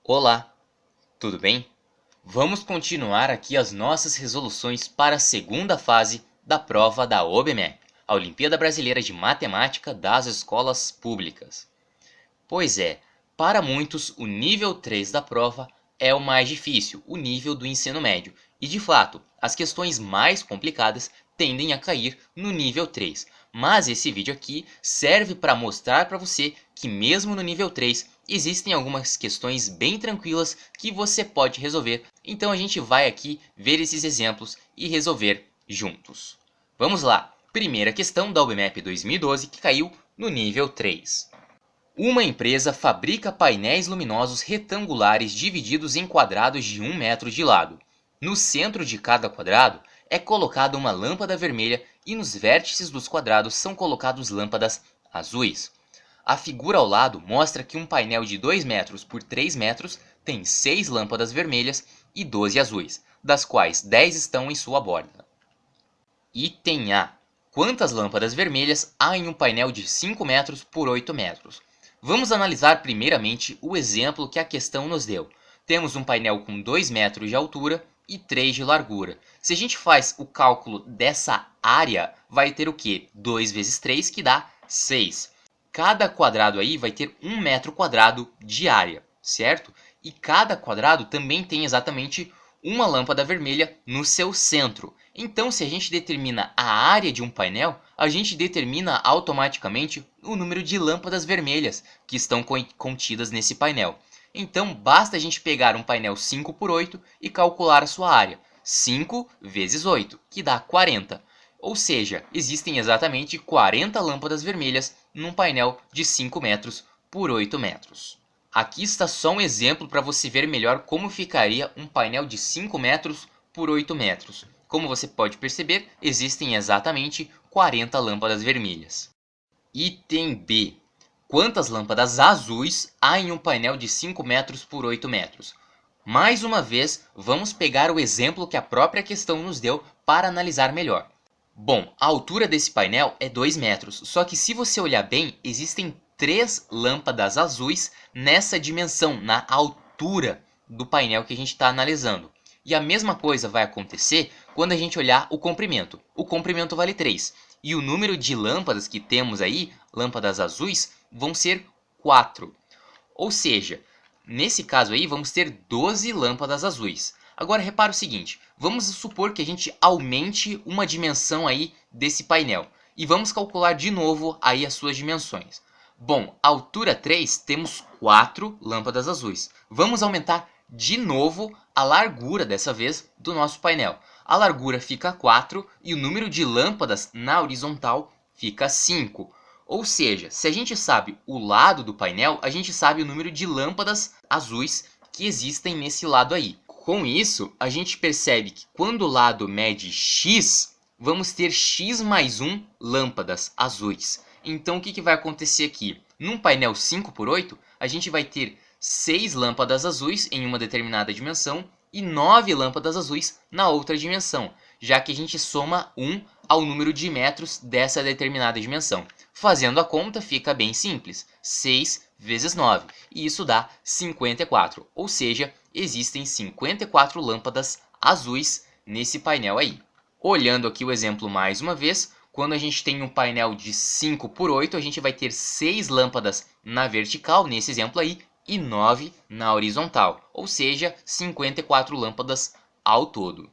Olá, tudo bem? Vamos continuar aqui as nossas resoluções para a segunda fase da prova da OBMEP, a Olimpíada Brasileira de Matemática das Escolas Públicas. Pois é, para muitos o nível 3 da prova é o mais difícil, o nível do ensino médio, e de fato, as questões mais complicadas tendem a cair no nível 3. Mas esse vídeo aqui serve para mostrar para você que mesmo no nível 3 existem algumas questões bem tranquilas que você pode resolver. Então a gente vai aqui ver esses exemplos e resolver juntos. Vamos lá! Primeira questão da OBMEP 2012 que caiu no nível 3. Uma empresa fabrica painéis luminosos retangulares divididos em quadrados de 1 metro de lado. No centro de cada quadrado é colocada uma lâmpada vermelha e nos vértices dos quadrados são colocados lâmpadas azuis. A figura ao lado mostra que um painel de 2 metros por 3 metros tem 6 lâmpadas vermelhas e 12 azuis, das quais 10 estão em sua borda. Item A. Quantas lâmpadas vermelhas há em um painel de 5 metros por 8 metros? Vamos analisar primeiramente o exemplo que a questão nos deu. Temos um painel com 2 metros de altura e 3 de largura. Se a gente faz o cálculo dessa área, vai ter o quê? 2 vezes 3, que dá 6. Cada quadrado aí vai ter 1 metro quadrado de área, certo? E cada quadrado também tem exatamente uma lâmpada vermelha no seu centro. Então, se a gente determina a área de um painel, a gente determina automaticamente o número de lâmpadas vermelhas que estão contidas nesse painel. Então, basta a gente pegar um painel 5 por 8 e calcular a sua área. 5 vezes 8, que dá 40. Ou seja, existem exatamente 40 lâmpadas vermelhas num painel de 5 metros por 8 metros. Aqui está só um exemplo para você ver melhor como ficaria um painel de 5 metros por 8 metros. Como você pode perceber, existem exatamente 40 lâmpadas vermelhas. Item B. Quantas lâmpadas azuis há em um painel de 5 metros por 8 metros? Mais uma vez, vamos pegar o exemplo que a própria questão nos deu para analisar melhor. Bom, a altura desse painel é 2 metros, só que se você olhar bem, existem 3 lâmpadas azuis nessa dimensão, na altura do painel que a gente está analisando. E a mesma coisa vai acontecer quando a gente olhar o comprimento. O comprimento vale 3. E o número de lâmpadas que temos aí, lâmpadas azuis, vão ser 4. Ou seja, nesse caso aí vamos ter 12 lâmpadas azuis. Agora repara o seguinte, vamos supor que a gente aumente uma dimensão aí desse painel. E vamos calcular de novo aí as suas dimensões. Bom, altura 3 temos 4 lâmpadas azuis. Vamos aumentar de novo a largura dessa vez do nosso painel. A largura fica 4 e o número de lâmpadas na horizontal fica 5. Ou seja, se a gente sabe o lado do painel, a gente sabe o número de lâmpadas azuis que existem nesse lado aí. Com isso, a gente percebe que quando o lado mede x, vamos ter x mais 1 lâmpadas azuis. Então o que vai acontecer aqui? Num painel 5 por 8, a gente vai ter 6 lâmpadas azuis em uma determinada dimensão e 9 lâmpadas azuis na outra dimensão, já que a gente soma 1 ao número de metros dessa determinada dimensão. Fazendo a conta fica bem simples, 6 vezes 9, e isso dá 54, ou seja, existem 54 lâmpadas azuis nesse painel aí. Olhando aqui o exemplo mais uma vez, quando a gente tem um painel de 5 por 8, a gente vai ter 6 lâmpadas na vertical, nesse exemplo aí, e 9 na horizontal, ou seja, 54 lâmpadas ao todo.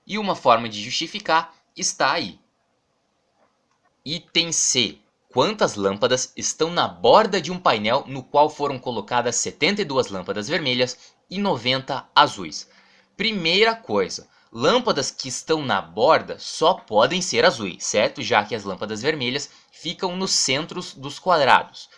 E uma forma de justificar está aí. Item C. Quantas lâmpadas estão na borda de um painel no qual foram colocadas 72 lâmpadas vermelhas e 90 azuis? Primeira coisa, lâmpadas que estão na borda só podem ser azuis, certo? Já que as lâmpadas vermelhas ficam nos centros dos quadrados.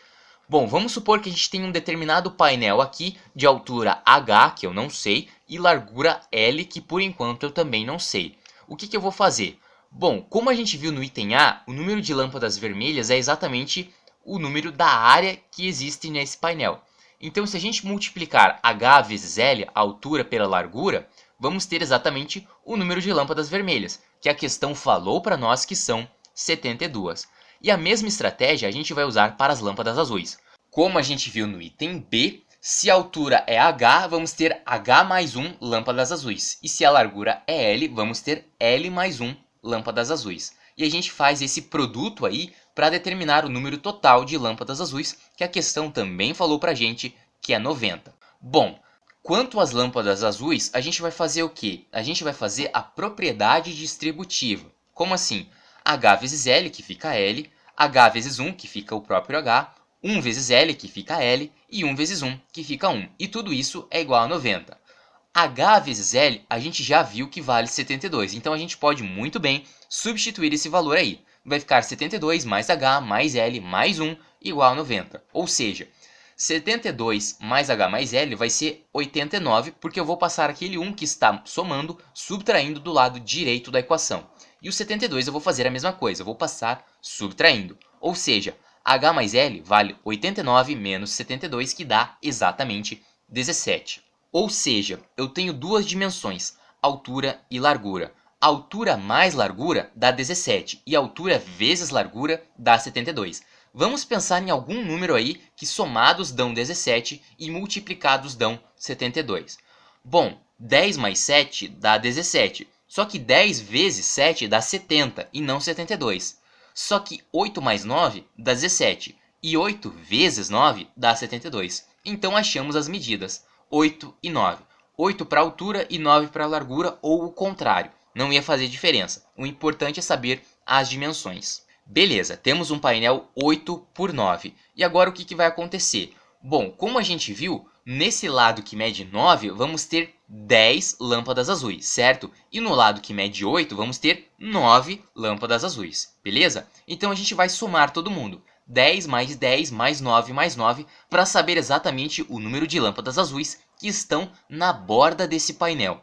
Bom, vamos supor que a gente tem um determinado painel aqui de altura H, que eu não sei, e largura L, que por enquanto eu também não sei. O que eu vou fazer? Bom, como a gente viu no item A, o número de lâmpadas vermelhas é exatamente o número da área que existe nesse painel. Então, se a gente multiplicar H vezes L, a altura pela largura, vamos ter exatamente o número de lâmpadas vermelhas, que a questão falou para nós que são 72. E a mesma estratégia a gente vai usar para as lâmpadas azuis. Como a gente viu no item B, Se a altura é h, vamos ter h mais 1 lâmpadas azuis. E se a largura é L, vamos ter L mais 1 lâmpadas azuis. E a gente faz esse produto aí para determinar o número total de lâmpadas azuis, que a questão também falou para a gente que é 90. Bom, quanto às lâmpadas azuis, a gente vai fazer o quê? A gente vai fazer a propriedade distributiva. Como assim? H vezes L, que fica L, H vezes 1, que fica o próprio H, 1 vezes L, que fica L, e 1 vezes 1, que fica 1. E tudo isso é igual a 90. H vezes L, a gente já viu que vale 72. Então a gente pode muito bem substituir esse valor aí. Vai ficar 72 mais H mais L mais 1 igual a 90. Ou seja, 72 mais H mais L vai ser 89, porque eu vou passar aquele 1 que está somando, subtraindo do lado direito da equação. E o 72 eu vou fazer a mesma coisa, eu vou passar subtraindo. Ou seja, H mais L vale 89 menos 72, que dá exatamente 17. Ou seja, eu tenho duas dimensões, altura e largura. Altura mais largura dá 17 e altura vezes largura dá 72. Vamos pensar em algum número aí que somados dão 17 e multiplicados dão 72. Bom, 10 mais 7 dá 17, só que 10 vezes 7 dá 70 e não 72. Só que 8 mais 9 dá 17 e 8 vezes 9 dá 72. Então achamos as medidas, 8 e 9. 8 para a altura e 9 para a largura, ou o contrário. Não ia fazer diferença. O importante é saber as dimensões. Beleza, temos um painel 8 por 9. E agora o que vai acontecer? Bom, como a gente viu, nesse lado que mede 9, vamos ter 10 lâmpadas azuis, certo? E no lado que mede 8, vamos ter 9 lâmpadas azuis, beleza? Então a gente vai somar todo mundo. 10 mais 9 para saber exatamente o número de lâmpadas azuis que estão na borda desse painel.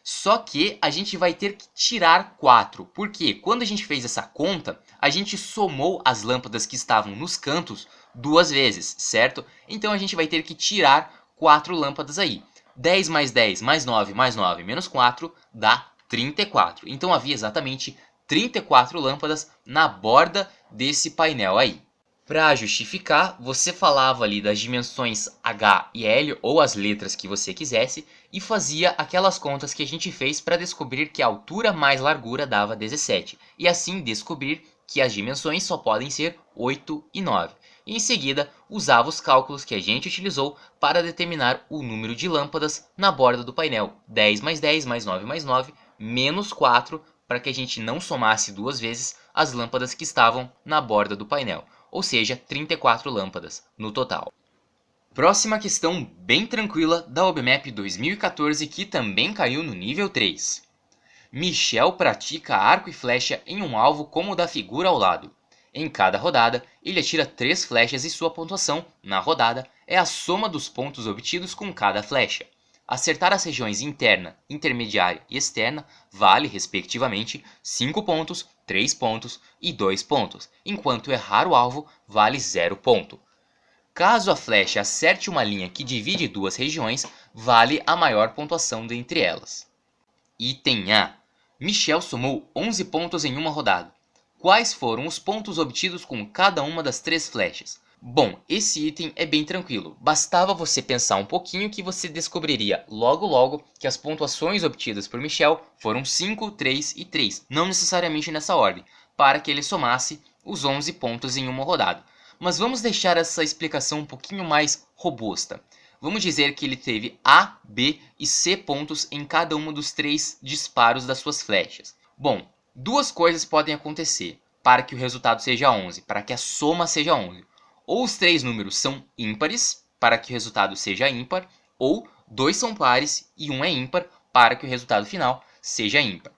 Só que a gente vai ter que tirar 4, porque quando a gente fez essa conta, a gente somou as lâmpadas que estavam nos cantos duas vezes, certo? Então a gente vai ter que tirar 4 lâmpadas aí. 10 mais 9 menos 4 dá 34. Então havia exatamente 34 lâmpadas na borda desse painel aí. Para justificar, você falava ali das dimensões H e L, ou as letras que você quisesse, e fazia aquelas contas que a gente fez para descobrir que a altura mais largura dava 17, e assim descobrir que as dimensões só podem ser 8 e 9. E em seguida, usava os cálculos que a gente utilizou para determinar o número de lâmpadas na borda do painel. 10 mais 9, menos 4, para que a gente não somasse duas vezes as lâmpadas que estavam na borda do painel. Ou seja, 34 lâmpadas no total. Próxima questão bem tranquila da OBMAP 2014, que também caiu no nível 3. Michel pratica arco e flecha em um alvo como o da figura ao lado. Em cada rodada, ele atira 3 flechas e sua pontuação, na rodada, é a soma dos pontos obtidos com cada flecha. Acertar as regiões interna, intermediária e externa vale, respectivamente, 5 pontos, 3 pontos e 2 pontos, enquanto errar o alvo vale 0 ponto. Caso a flecha acerte uma linha que divide duas regiões, vale a maior pontuação dentre elas. Item A. Michel somou 11 pontos em uma rodada. Quais foram os pontos obtidos com cada uma das 3 flechas? Bom, esse item é bem tranquilo. Bastava você pensar um pouquinho que você descobriria logo que as pontuações obtidas por Michel foram 5, 3 e 3, não necessariamente nessa ordem, para que ele somasse os 11 pontos em uma rodada. Mas vamos deixar essa explicação um pouquinho mais robusta. Vamos dizer que ele teve A, B e C pontos em cada um dos 3 disparos das suas flechas. Bom, duas coisas podem acontecer para que o resultado seja 11, para que a soma seja 11. Ou os 3 números são ímpares, para que o resultado seja ímpar, ou 2 são pares e 1 é ímpar, para que o resultado final seja ímpar.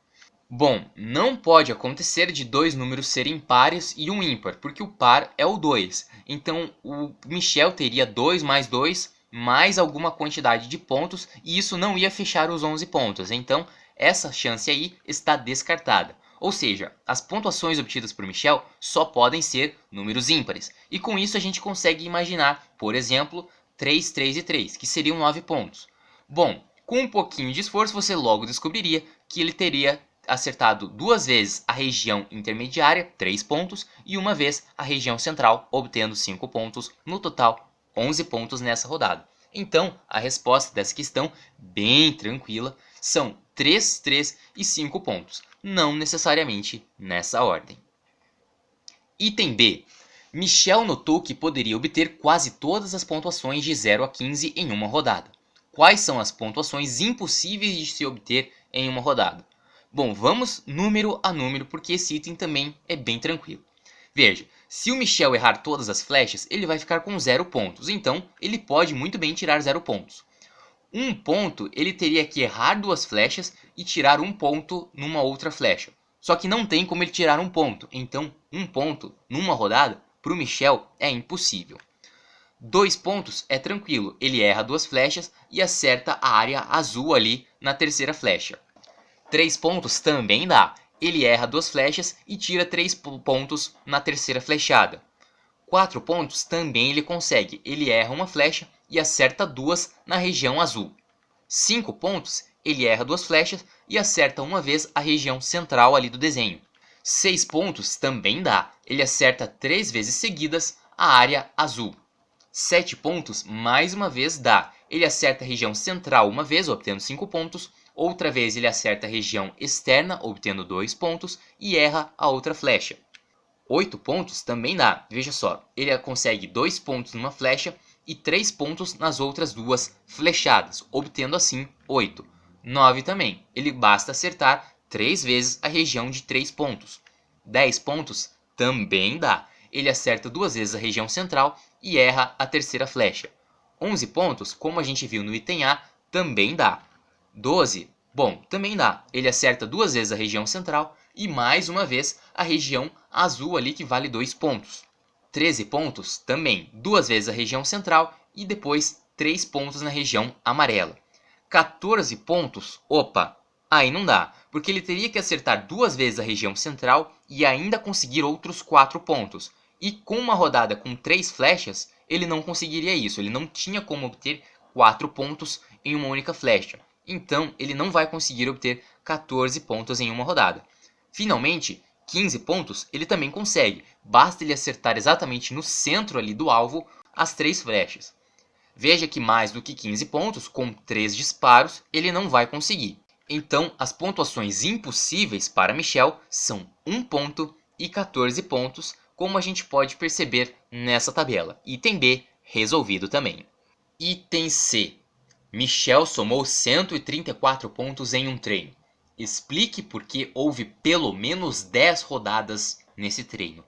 Bom, não pode acontecer de 2 números serem pares e um ímpar, porque o par é o 2. Então o Michel teria 2 mais 2 mais alguma quantidade de pontos, e isso não ia fechar os 11 pontos. Então essa chance aí está descartada. Ou seja, as pontuações obtidas por Michel só podem ser números ímpares. E com isso a gente consegue imaginar, por exemplo, 3, 3 e 3, que seriam 9 pontos. Bom, com um pouquinho de esforço você logo descobriria que ele teria acertado 2 vezes a região intermediária, 3 pontos, e uma vez a região central, obtendo 5 pontos, no total 11 pontos nessa rodada. Então, a resposta dessa questão, bem tranquila, são 3, 3 e 5 pontos, não necessariamente nessa ordem. Item B. Michel notou que poderia obter quase todas as pontuações de 0 a 15 em uma rodada. Quais são as pontuações impossíveis de se obter em uma rodada? Bom, vamos número a número porque esse item também é bem tranquilo. Veja, se o Michel errar todas as flechas, ele vai ficar com 0 pontos, então ele pode muito bem tirar 0 pontos. 1 ponto, ele teria que errar 2 flechas e tirar 1 ponto numa outra flecha. Só que não tem como ele tirar 1 ponto, então 1 ponto numa rodada, para o Michel, é impossível. 2 pontos é tranquilo, ele erra 2 flechas e acerta a área azul ali na terceira flecha. 3 pontos também dá, ele erra 2 flechas e tira 3 pontos na terceira flechada. 4 pontos também ele consegue, ele erra uma flecha e acerta 2 na região azul. 5 pontos, ele erra 2 flechas e acerta uma vez a região central ali do desenho. 6 pontos também dá, ele acerta 3 vezes seguidas a área azul. 7 pontos, mais uma vez dá, ele acerta a região central uma vez, obtendo 5 pontos, outra vez ele acerta a região externa, obtendo 2 pontos, e erra a outra flecha. 8 pontos também dá, veja só, ele consegue 2 pontos numa flecha e 3 pontos nas outras duas flechadas, obtendo assim 8. 9 também, ele basta acertar 3 vezes a região de 3 pontos. 10 pontos também dá, ele acerta 2 vezes a região central e erra a terceira flecha. 11 pontos, como a gente viu no item A, também dá. 12, bom, também dá, ele acerta 2 vezes a região central e mais uma vez a região azul ali que vale 2 pontos. 13 pontos, também 2 vezes a região central e depois 3 pontos na região amarela. 14 pontos, opa, aí não dá, porque ele teria que acertar 2 vezes a região central e ainda conseguir outros 4 pontos. E com uma rodada com 3 flechas, ele não conseguiria isso, ele não tinha como obter 4 pontos em uma única flecha. Então, ele não vai conseguir obter 14 pontos em uma rodada. Finalmente, 15 pontos ele também consegue, basta ele acertar exatamente no centro ali do alvo as 3 flechas. Veja que mais do que 15 pontos, com 3 disparos, ele não vai conseguir. Então, as pontuações impossíveis para Michel são 1 ponto e 14 pontos, como a gente pode perceber nessa tabela. Item B, resolvido também. Item C. Michel somou 134 pontos em um treino. Explique por que houve pelo menos 10 rodadas nesse treino.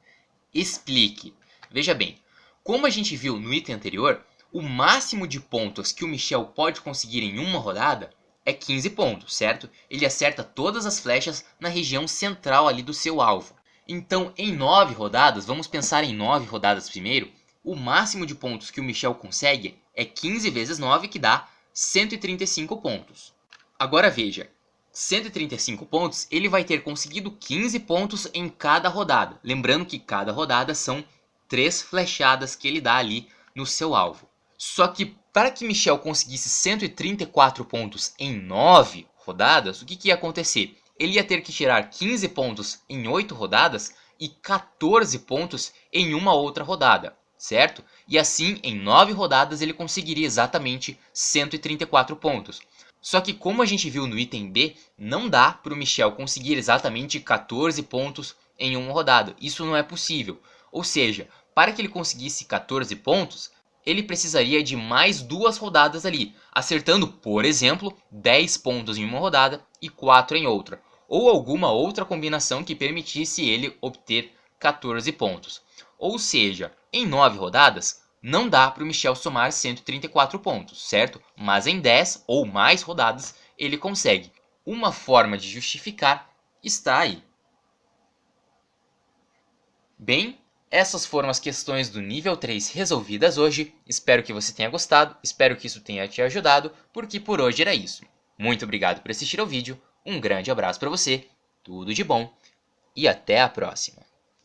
Explique. Veja bem, como a gente viu no item anterior, o máximo de pontos que o Michel pode conseguir em uma rodada é 15 pontos, certo? Ele acerta todas as flechas na região central ali do seu alvo. Então, em 9 rodadas, vamos pensar em 9 rodadas primeiro, o máximo de pontos que o Michel consegue é 15 vezes 9, que dá 135 pontos. Agora veja, 135 pontos, ele vai ter conseguido 15 pontos em cada rodada. Lembrando que cada rodada são 3 flechadas que ele dá ali no seu alvo. Só que para que Michel conseguisse 134 pontos em 9 rodadas, o que ia acontecer? Ele ia ter que tirar 15 pontos em 8 rodadas e 14 pontos em uma outra rodada, certo? E assim, em 9 rodadas, ele conseguiria exatamente 134 pontos. Só que como a gente viu no item B, não dá para o Michel conseguir exatamente 14 pontos em uma rodada. Isso não é possível. Ou seja, para que ele conseguisse 14 pontos, ele precisaria de mais 2 rodadas ali, acertando, por exemplo, 10 pontos em uma rodada e 4 em outra. Ou alguma outra combinação que permitisse ele obter 14 pontos. Ou seja, em 9 rodadas, não dá para o Michel somar 134 pontos, certo? Mas em 10 ou mais rodadas ele consegue. Uma forma de justificar está aí. Bem, essas foram as questões do nível 3 resolvidas hoje. Espero que você tenha gostado, espero que isso tenha te ajudado, porque por hoje era isso. Muito obrigado por assistir ao vídeo, um grande abraço para você, tudo de bom e até a próxima.